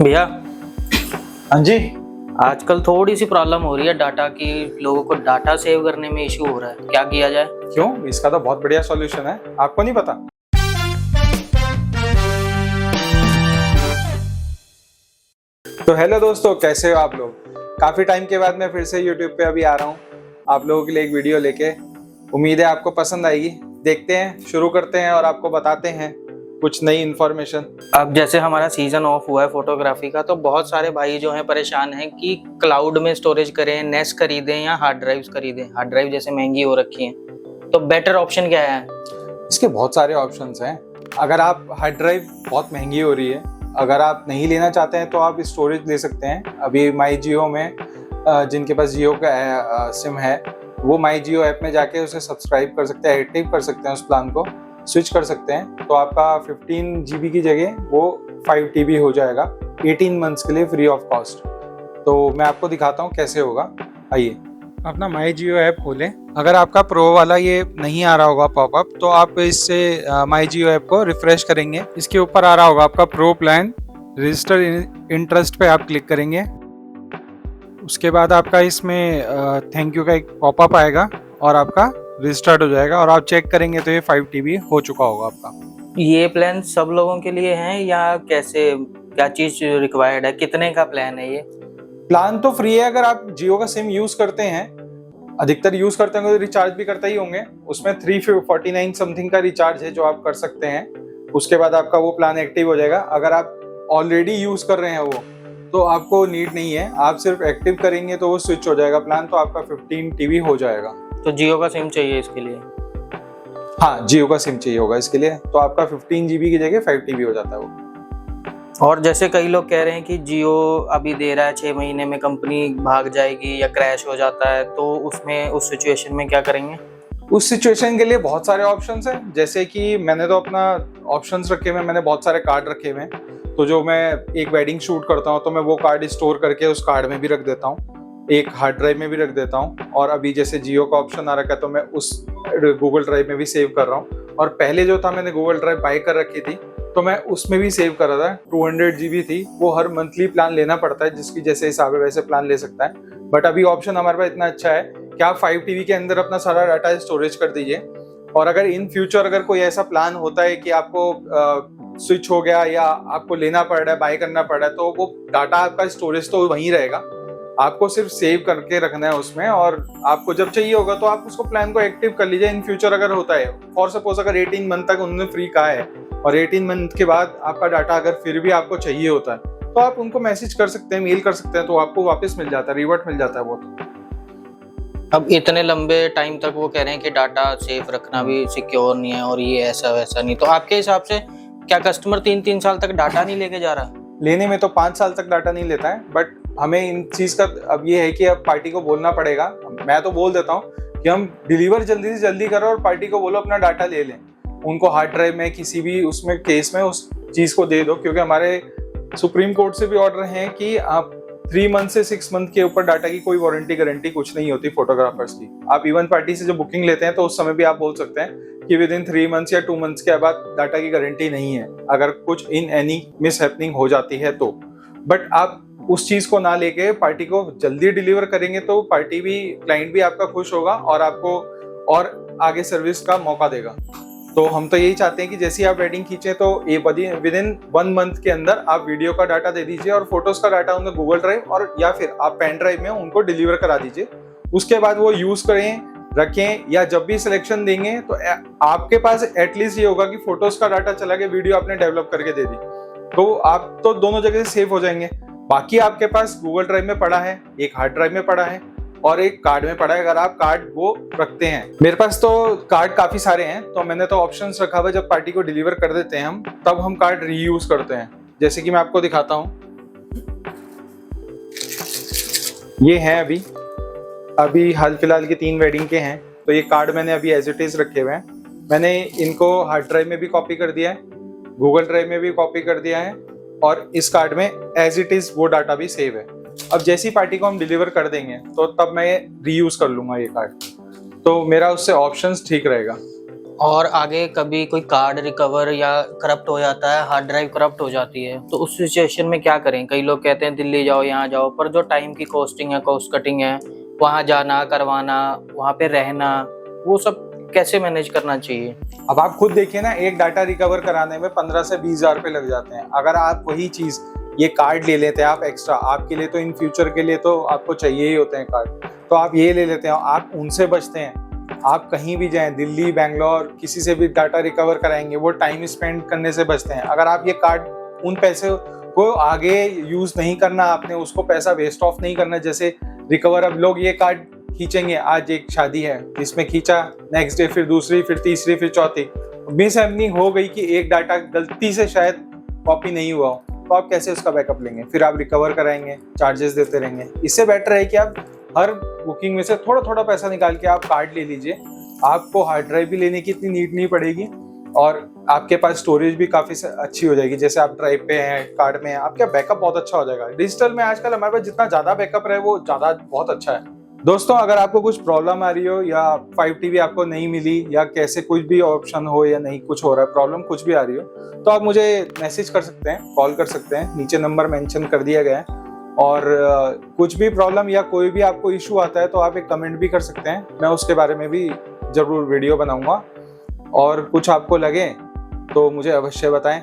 भैया, हाँ जी। आजकल थोड़ी सी प्रॉब्लम हो रही है डाटा की। लोगों को डाटा सेव करने में इशू हो रहा है, क्या किया जाए? क्यों? इसका तो बहुत बढ़िया सॉल्यूशन है, आपको नहीं पता? तो हेलो दोस्तों, कैसे हो आप लोग? काफी टाइम के बाद मैं फिर से YouTube पे अभी आ रहा हूँ आप लोगों के लिए एक वीडियो लेके। उम्मीद है आपको पसंद आएगी। देखते हैं, शुरू करते हैं और आपको बताते हैं कुछ नई इन्फॉर्मेशन। अब जैसे हमारा सीजन ऑफ हुआ है फोटोग्राफी का, तो बहुत सारे भाई जो हैं परेशान हैं कि क्लाउड में स्टोरेज करें, नेस खरीदें या हार्ड ड्राइव्स खरीदें। हार्ड ड्राइव जैसे महंगी हो रखी हैं, तो बेटर ऑप्शन क्या है? इसके बहुत सारे ऑप्शंस हैं। अगर आप हार्ड ड्राइव बहुत महंगी हो रही है, अगर आप नहीं लेना चाहते हैं तो आप स्टोरेज ले सकते हैं। अभी माई जियो में जिनके पास जियो का सिम है वो माई जियो ऐप में जाके उसे सब्सक्राइब कर सकते हैं, एक्टिव कर सकते हैं, उस प्लान को स्विच कर सकते हैं। तो आपका 15 GB की जगह वो 5 TB हो जाएगा 18 मंथ्स के लिए फ्री ऑफ कॉस्ट। तो मैं आपको दिखाता हूँ कैसे होगा। आइए अपना माई जियो ऐप खोलें। अगर आपका प्रो वाला ये नहीं आ रहा होगा पॉपअप, तो आप इससे माई जियो ऐप को रिफ्रेश करेंगे। इसके ऊपर आ रहा होगा आपका प्रो प्लान, रजिस्टर इंटरेस्ट पे आप क्लिक करेंगे। उसके बाद आपका इसमें थैंक यू का एक पॉपअप आएगा और आपका रजिस्टर्ड हो जाएगा और आप चेक करेंगे तो ये 5 TB हो चुका होगा आपका। ये प्लान सब लोगों के लिए है या कैसे, क्या चीज रिक्वायर्ड है, कितने का प्लान है ये? प्लान तो फ्री है। अगर आप जियो का सिम यूज करते हैं, अधिकतर यूज करते होंगे तो रिचार्ज भी करते ही होंगे। उसमें 349 समथिंग का रिचार्ज है जो आप कर सकते हैं। उसके बाद आपका वो प्लान एक्टिव हो जाएगा। अगर आप ऑलरेडी यूज कर रहे हैं वो, तो आपको नीड नहीं है। आप सिर्फ एक्टिव करेंगे तो वो स्विच हो जाएगा प्लान, तो आपका 15 TB हो जाएगा। तो जियो का सिम चाहिए इसके लिए? हाँ, जियो का सिम चाहिए होगा इसके लिए। तो आपका 15 GB की जगह 5 TB हो जाता है वो। और जैसे कई लोग कह रहे हैं कि जियो अभी दे रहा है 6 महीने में कंपनी भाग जाएगी या क्रैश हो जाता है, तो उसमें उस सिचुएशन में क्या करेंगे? उस सिचुएशन के लिए बहुत सारे ऑप्शंस हैं। जैसे कि मैंने तो अपना ऑप्शंस रखे हुए हैं, मैंने बहुत सारे कार्ड रखे हुए हैं। तो जो मैं एक वेडिंग शूट करता हूँ तो मैं वो कार्ड स्टोर करके उस कार्ड में भी रख देता हूँ, एक हार्ड ड्राइव में भी रख देता हूँ। और अभी जैसे जियो का ऑप्शन आ रखा है तो मैं उस गूगल ड्राइव में भी सेव कर रहा हूँ। और पहले जो था, मैंने गूगल ड्राइव बाय कर रखी थी तो मैं उसमें भी सेव कर रहा था। 200 GB थी वो। हर मंथली प्लान लेना पड़ता है, जिसकी जैसे हिसाब है वैसे प्लान ले सकता है। बट अभी ऑप्शन हमारे पास इतना अच्छा है कि आप 5 TB के अंदर अपना सारा डाटा स्टोरेज कर दीजिए। और अगर इन फ्यूचर अगर कोई ऐसा प्लान होता है कि आपको स्विच हो गया या आपको लेना पड़ रहा है, बाय करना पड़ रहा है, तो वो डाटा आपका स्टोरेज तो वहीं रहेगा। आपको सिर्फ सेव करके रखना है उसमें, और आपको जब चाहिए होगा तो आप उसको प्लान को एक्टिव कर लीजिए। इन फ्यूचर अगर होता है, फॉर सपोज अगर 18 मंथ तक उन्होंने फ्री कहा है और 18 मंथ के बाद आपका डाटा अगर फिर भी आपको चाहिए होता है, तो आप उनको मैसेज कर सकते हैं, मेल कर सकते हैं, तो आपको वापस मिल जाता है, रिवर्ट मिल जाता है वो। अब इतने लंबे टाइम तक वो कह रहे हैं कि डाटा सेफ रखना भी सिक्योर नहीं है और ये ऐसा वैसा नहीं, तो आपके हिसाब से क्या कस्टमर 3-3 साल तक डाटा नहीं लेके जा रहा? लेने में तो 5 साल तक डाटा नहीं लेता है, बट हमें इन चीज का अब ये है कि अब पार्टी को बोलना पड़ेगा। मैं तो बोल देता हूँ कि हम डिलीवर जल्दी से जल्दी करो और पार्टी को बोलो अपना डाटा ले लें। उनको हार्ड ड्राइव में किसी भी उसमें केस में उस चीज को दे दो, क्योंकि हमारे सुप्रीम कोर्ट से भी ऑर्डर है कि आप 3 मंथ से 6 मंथ के ऊपर डाटा की कोई वारंटी गारंटी कुछ नहीं होती फोटोग्राफर्स की। आप इवन पार्टी से जो बुकिंग लेते हैं तो उस समय भी आप बोल सकते हैं कि विद इन 3 मंथ्स या 2 मंथ्स के बाद डाटा की गारंटी नहीं है, अगर कुछ इन एनी मिस हैपनिंग हो जाती है तो। बट आप उस चीज को ना लेके पार्टी को जल्दी डिलीवर करेंगे तो पार्टी भी, क्लाइंट भी आपका खुश होगा और आपको और आगे सर्विस का मौका देगा। तो हम तो यही चाहते हैं कि जैसे आप वेडिंग खींचे तो विद इन 1 मंथ के अंदर आप वीडियो का डाटा दे दीजिए और फोटोज का डाटा उन्हें गूगल ड्राइव और या फिर आप पेन ड्राइव में उनको डिलीवर करा दीजिए। उसके बाद वो यूज करें, रखें, या जब भी सिलेक्शन देंगे तो आपके पास एटलीस्ट ये होगा कि फोटोज का डाटा चला गया, वीडियो आपने डेवलप करके दे दी, तो आप तो दोनों जगह से सेव हो जाएंगे। बाकी आपके पास गूगल ड्राइव में पड़ा है, एक हार्ड ड्राइव में पड़ा है और एक कार्ड में पड़ा है, अगर आप कार्ड वो रखते हैं। मेरे पास तो कार्ड काफी सारे हैं, तो मैंने तो ऑप्शंस रखा हुआ है, जब पार्टी को डिलीवर कर देते हैं हम, तब हम कार्ड रीयूज करते हैं। जैसे कि मैं आपको दिखाता हूँ, ये हैं अभी हाल फिलहाल के 3 वेडिंग के हैं। तो ये कार्ड मैंने अभी एज इट इज रखे हुए हैं। मैंने इनको हार्ड ड्राइव में भी कॉपी कर दिया है, गूगल ड्राइव में भी कॉपी कर दिया है, और इस कार्ड में एज इट इज वो डाटा भी सेव है। अब जैसी पार्टी को हम डिलीवर कर देंगे तो तब मैं रीयूज कर लूंगा ये कार्ड, तो मेरा उससे ऑप्शंस ठीक रहेगा। और आगे कभी कोई कार्ड रिकवर या करप्ट हो जाता है, हार्ड ड्राइव करप्ट हो जाती है, तो उस सिचुएशन में क्या करें? कई लोग कहते हैं दिल्ली जाओ, यहाँ जाओ, पर जो टाइम की कॉस्टिंग है, कॉस्ट कटिंग है, वहाँ जाना, करवाना, वहाँ पे रहना, वो सब कैसे मैनेज करना चाहिए? अब आप खुद देखिए ना, एक डाटा रिकवर कराने में 15 से 20 हजार रुपये लग जाते हैं। अगर आप वही चीज, ये कार्ड ले लेते हैं आप एक्स्ट्रा, आपके लिए तो इन फ्यूचर के लिए तो आपको चाहिए ही होते हैं कार्ड, तो आप ये ले लेते हैं, आप उनसे बचते हैं। आप कहीं भी जाएं, दिल्ली, बैंगलोर, किसी से भी डाटा रिकवर कराएंगे, वो टाइम स्पेंड करने से बचते हैं। अगर आप ये कार्ड, उन पैसे को आगे यूज नहीं करना, आपने उसको पैसा वेस्ट ऑफ नहीं करना। जैसे रिकवर, अब लोग ये कार्ड खींचेंगे, आज एक शादी है इसमें खींचा, नेक्स्ट डे फिर दूसरी, फिर तीसरी, फिर चौथी, मिस हैपनिंग हो गई कि एक डाटा गलती से शायद कॉपी नहीं हुआ हो, तो आप कैसे उसका बैकअप लेंगे? फिर आप रिकवर कराएंगे, चार्जेस देते रहेंगे। इससे बेटर है कि आप हर बुकिंग में से थोड़ा थोड़ा पैसा निकाल के आप कार्ड ले लीजिए। आपको हार्ड ड्राइव भी लेने की इतनी नीड नहीं पड़ेगी और आपके पास स्टोरेज भी काफी अच्छी हो जाएगी। जैसे आप ड्राइव पे हैं, कार्ड में हैं, आपका बैकअप बहुत अच्छा हो जाएगा। डिजिटल में आजकल हमारे पास जितना ज्यादा बैकअप रहे वो ज्यादा बहुत अच्छा है। दोस्तों, अगर आपको कुछ प्रॉब्लम आ रही हो या 5TB आपको नहीं मिली या कैसे कुछ भी ऑप्शन हो या नहीं कुछ हो रहा है, प्रॉब्लम कुछ भी आ रही हो, तो आप मुझे मैसेज कर सकते हैं, कॉल कर सकते हैं, नीचे नंबर मेंशन कर दिया गया है। और कुछ भी प्रॉब्लम या कोई भी आपको इशू आता है तो आप एक कमेंट भी कर सकते हैं, मैं उसके बारे में भी जरूर वीडियो बनाऊंगा। और कुछ आपको लगे तो मुझे अवश्य बताएं।